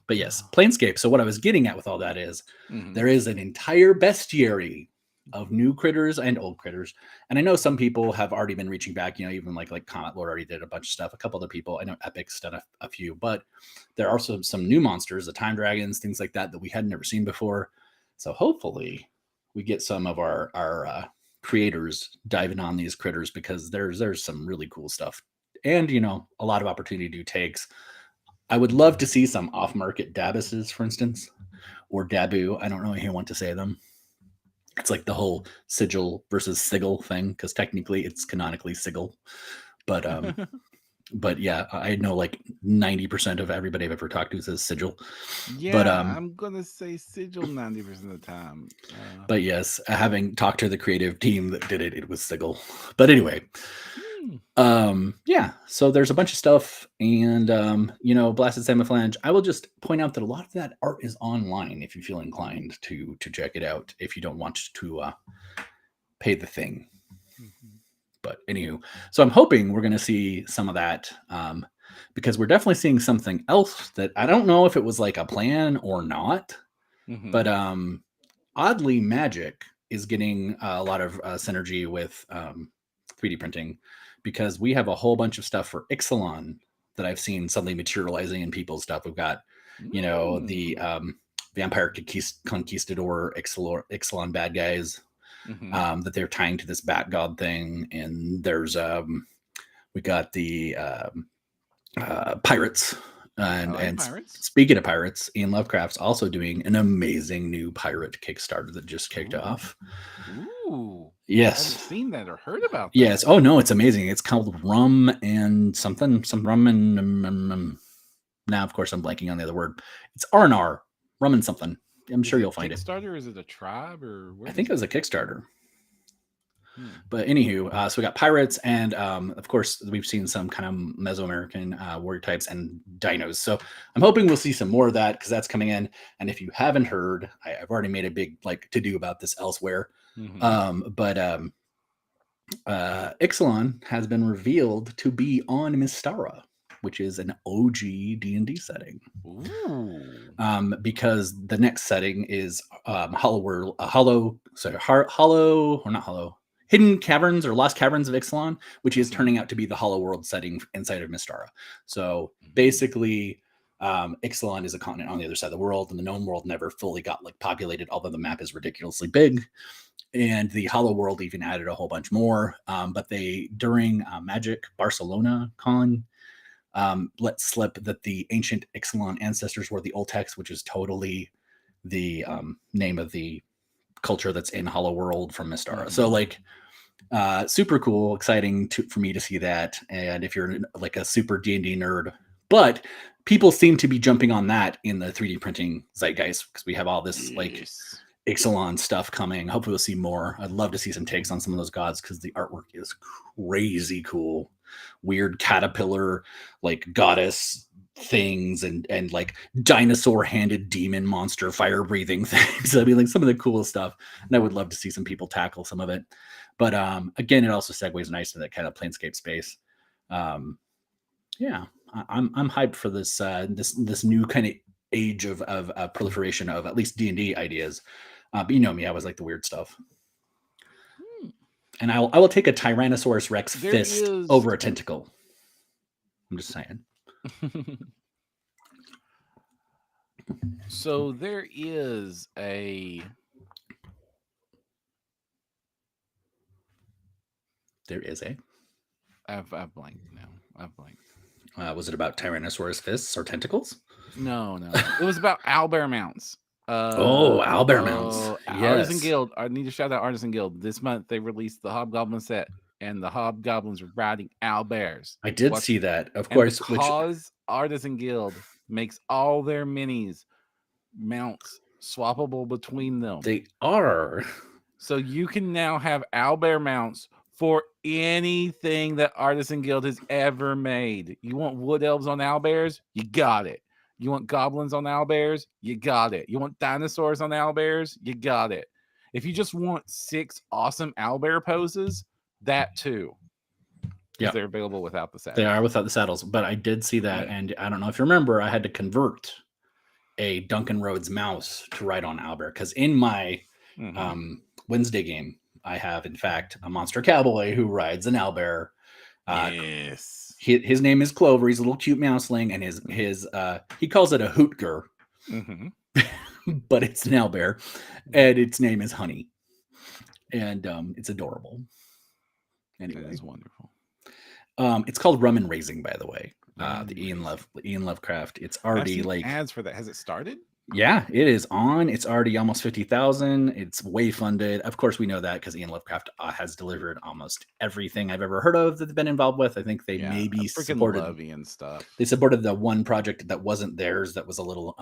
But yes, Planescape. So what I was getting at with all that is there is an entire bestiary of new critters and old critters. And I know some people have already been reaching back, even like Comet Lord already did a bunch of stuff. A couple other people, I know Epic's done a few, but there are also some new monsters, the Time Dragons, things like that we had never seen before. So hopefully we get some of our creators diving on these critters, because there's some really cool stuff, and a lot of opportunity to do takes. I would love to see some off-market Dabuses, for instance, or Dabu. I don't know how you want to say them. It's like the whole sigil versus sigil thing, because technically it's canonically sigil. But yeah, I know like 90% of everybody I've ever talked to says sigil. Yeah, but I'm gonna say sigil 90% of the time. But yes, having talked to the creative team that did it, it was sigil. But anyway. Yeah, so there's a bunch of stuff, and Blasted Samophalange. I will just point out that a lot of that art is online if you feel inclined to check it out, if you don't want to pay the thing. But anywho, so I'm hoping we're going to see some of that, because we're definitely seeing something else that I don't know if it was like a plan or not, but oddly, Magic is getting a lot of synergy with 3D printing, because we have a whole bunch of stuff for Ixalan that I've seen suddenly materializing in people's stuff. We've got, the Vampire Conquistador Ixalan bad guys that they're tying to this Bat God thing. And there's, we got the Pirates. And Pirates. Speaking of pirates, Ian Lovecraft's also doing an amazing new pirate Kickstarter that just kicked off. Ooh. Yes. I haven't seen that or heard about that. Yes. Oh, no, it's amazing. It's called Rum and Something. Some Rum and... now, of course, I'm blanking on the other word. It's R&R. Rum and Something. I'm sure you'll find it. Kickstarter? Is it a tribe? Or I think it was a Kickstarter. But anywho, so we got pirates, and of course we've seen some kind of Mesoamerican warrior types and dinos. So I'm hoping we'll see some more of that, because that's coming in. And if you haven't heard, I've already made a big to do about this elsewhere. But Ixalan has been revealed to be on Mystara. which is an OG D&D setting. Ooh. Because the next setting is Hidden Caverns or Lost Caverns of Ixalan, which is turning out to be the Hollow World setting inside of Mystara. So basically, Ixalan is a continent on the other side of the world, and the known world never fully got like populated, although the map is ridiculously big. And the Hollow World even added a whole bunch more. But they, during Magic Barcelona Con, let slip that the ancient Ixalan ancestors were the Oltecs, which is totally the name of the culture that's in Hollow World from Mystara. So like super cool, exciting for me to see that. And if you're like a super D&D nerd, but people seem to be jumping on that in the 3D printing zeitgeist because we have all this like Ixalan stuff coming. Hopefully we'll see more. I'd love to see some takes on some of those gods because the artwork is crazy cool. Weird caterpillar, like goddess things and like dinosaur handed demon monster fire breathing things. I mean, like some of the coolest stuff. And I would love to see some people tackle some of it. But again, it also segues nice to that kind of planescape space. Yeah, I'm hyped for this this new kind of age of proliferation of at least D&D ideas. But you know me, I was like the weird stuff. And I will take a Tyrannosaurus Rex fist over a tentacle. I'm just saying. So there is a... I've blanked now. I've blanked. Was it about Tyrannosaurus fists or tentacles? No. It was about owlbear mounts. Owlbear mounts. Yes. Artisan Guild. I need to shout out Artisan Guild. This month they released the Hobgoblin set, and the Hobgoblins are riding owlbears. I did see that, of course. Because Artisan Guild makes all their minis mounts swappable between them. They are. So you can now have owlbear mounts for anything that Artisan Guild has ever made. You want wood elves on owlbears? You got it. You want goblins on owlbears? You got it. You want dinosaurs on owlbears? You got it. If you just want 6 awesome owlbear poses, that too. Yeah, they're available without the saddles. They are without the saddles, but I did see that, and I don't know if you remember, I had to convert a Duncan Rhodes mouse to ride on owlbear because in my Wednesday game, I have in fact a monster cowboy who rides an owlbear. Yes. His name is Clover. He's a little cute mouseling, and his he calls it a hootger, but it's an owlbear, and its name is Honey, and it's adorable. Anyway, that is wonderful. It's called Rum and Something, by the way. The Ian Lovecraft. It's already like ads for that. Has it started? Yeah, it is on. It's already almost 50,000. It's way funded. Of course, we know that because Ian Lovecraft has delivered almost everything I've ever heard of that they've been involved with. I think they maybe supported and stuff. They supported the one project that wasn't theirs. That was a little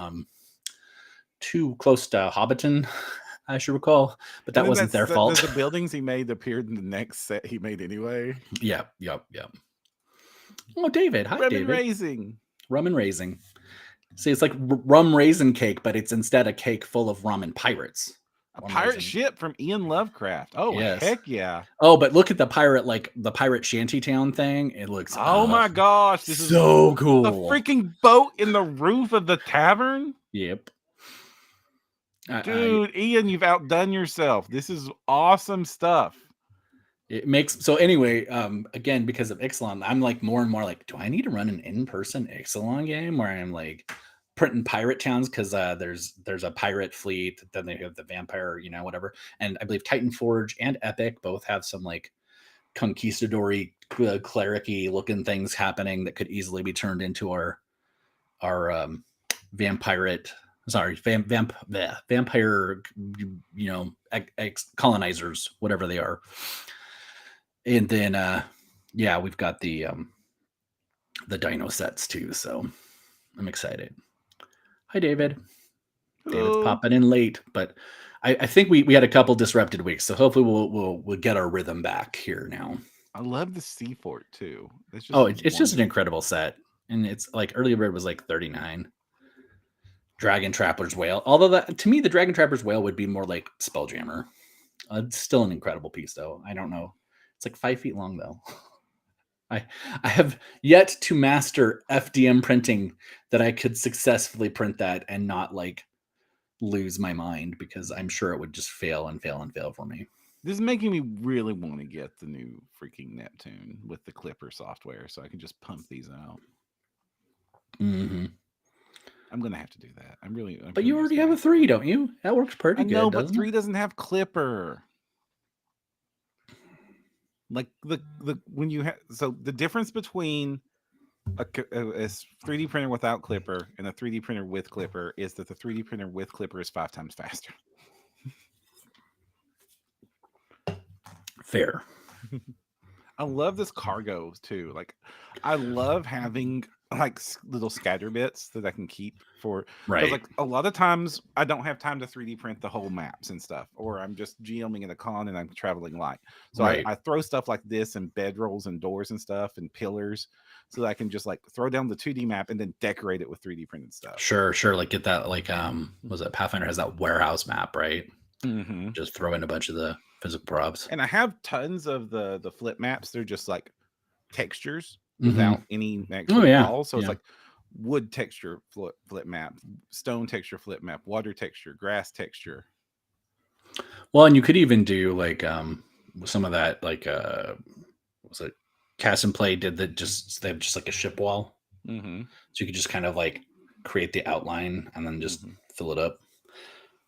too close to Hobbiton, I should recall. But that wasn't their fault. The buildings he made appeared in the next set he made anyway. Yep. Oh, David. Hi, David. Rum and Something. See, it's like rum raisin cake, but it's instead a cake full of rum and pirates. A pirate ship from Ian Lovecraft. Oh, yes. Heck yeah. Oh, but look at the pirate shantytown thing. It looks my gosh. This is so cool. The freaking boat in the roof of the tavern. Yep. Dude, Ian, you've outdone yourself. This is awesome stuff. It makes so anyway, again, because of Ixalan, I'm like more and more like, do I need to run an in-person Ixalan game where I'm like printing pirate towns because there's a pirate fleet, then they have the vampire, whatever. And I believe Titan Forge and Epic both have some like conquistador-y, cleric-y looking things happening that could easily be turned into our vampire, colonizers, whatever they are. And then, we've got the dino sets too. So I'm excited. Hi, David. Hello. David's popping in late, but I think we had a couple disrupted weeks. So hopefully we'll get our rhythm back here now. I love the Sea Fort too. It's just an incredible set. And it's like early bird was like 39. Dragon Trapper's Whale. Although to me, the Dragon Trapper's Whale would be more like Spelljammer. It's still an incredible piece though. I don't know. It's like 5 feet long, though. I I have yet to master FDM printing that I could successfully print that and not like lose my mind because I'm sure it would just fail and fail and fail for me. This is making me really want to get the new freaking Neptune with the Clipper software so I can just pump these out. Mm-hmm. I'm gonna have to do that. I'm But you just already gonna have a have to do 3, it. don't you? That works pretty I know, good, but doesn't 3 it? doesn't have Clipper. Like the when you have so the difference between a 3D printer without Clipper and a 3D printer with Clipper is that the 3D printer with Clipper is 5 times faster. Fair. I love this cargo too. Like, I love having like little scatter bits that I can keep for because Right. like a lot of times I don't have time to 3D print the whole maps and stuff, or I'm just GMing in a con and I'm traveling light. So Right. I throw stuff like this and bedrolls and doors and stuff and pillars so that I can just like throw down the 2D map and then decorate it with 3D printed stuff. Sure, sure. Like get that like was it Pathfinder has that warehouse map, right? Mm-hmm. Just throw in a bunch of the physical props. And I have tons of the flip maps. They're just like textures Mm-hmm. without any Oh actual yeah. walls. So it's Yeah. like wood texture flip map, stone texture flip map, water texture, grass texture. Well, and you could even do like some of that like was it Cast and Play did that just they have just like a ship wall. Mm-hmm. So you could just kind of like create the outline and then just Mm-hmm. fill it up.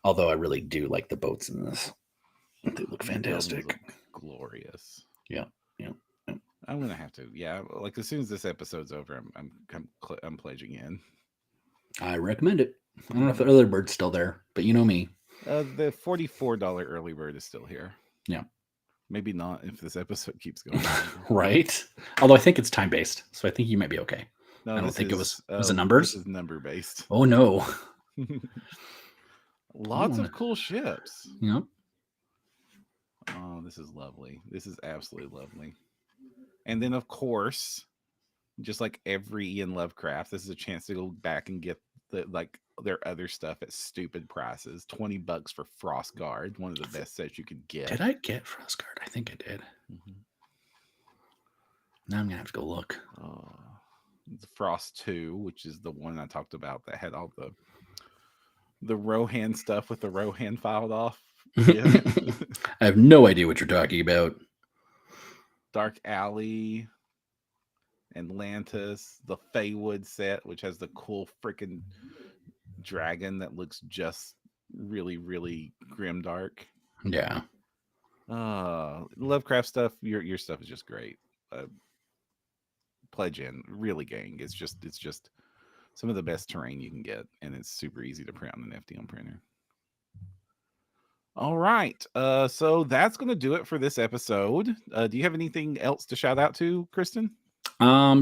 Although I really do like the boats in this. They look The buildings fantastic. look glorious. Yeah. Yeah. Yeah. I'm gonna have to, yeah. Like as soon as this episode's over, I'm pledging in. I recommend it. I don't know if the other bird's still there, but you know me. The $44 early bird is still here. Yeah. Maybe not if this episode keeps going. Right. Although I think it's time based, so I think you might be okay. No, I don't this think it is was it this numbers? is number based. Oh no. Lots of cool ships. Yep. Oh, this is lovely. This is absolutely lovely. And then, of course, just like every Ian Lovecraft, this is a chance to go back and get their other stuff at stupid prices. $20 for Frost Guard, one of the best sets you could get. Did I get Frostguard? I think I did. Mm-hmm. Now I'm gonna have to go look. The Frost 2, which is the one I talked about that had all the Rohan stuff with the Rohan filed off. Yeah. I have no idea what you're talking about. Dark Alley, Atlantis, the Feywood set, which has the cool freaking dragon that looks just really, really grim dark. Yeah. Lovecraft stuff. Your stuff is just great. Pledge in, really, gang. It's just some of the best terrain you can get, and it's super easy to print on an FDM printer. All right. So that's going to do it for this episode. Do you have anything else to shout out to, Kristen?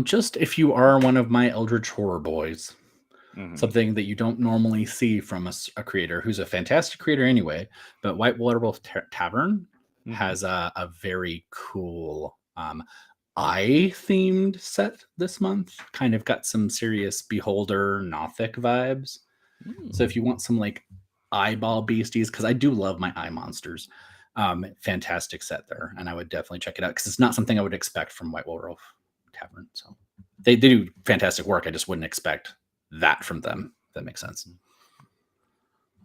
Just if you are one of my Eldritch Horror boys, something that you don't normally see from a creator who's a fantastic creator anyway, but White Water Wolf Tavern has a very cool eye themed set this month. Kind of got some serious Beholder Nothic vibes. So if you want some like eyeball beasties, because I do love my eye monsters, fantastic set there, and I would definitely check it out because it's not something I would expect from White Wolf Tavern. So they do fantastic work. I just wouldn't expect that from them. If that makes sense.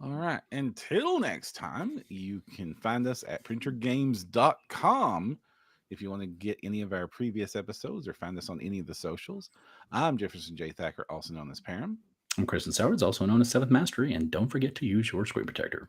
All right. Until next time, you can find us at printergames.com if you want to get any of our previous episodes or find us on any of the socials. I'm Jefferson J. Thacker, also known as Perram. I'm Kristen Sowards, also known as Seventh Mastery, and don't forget to use your screen protector.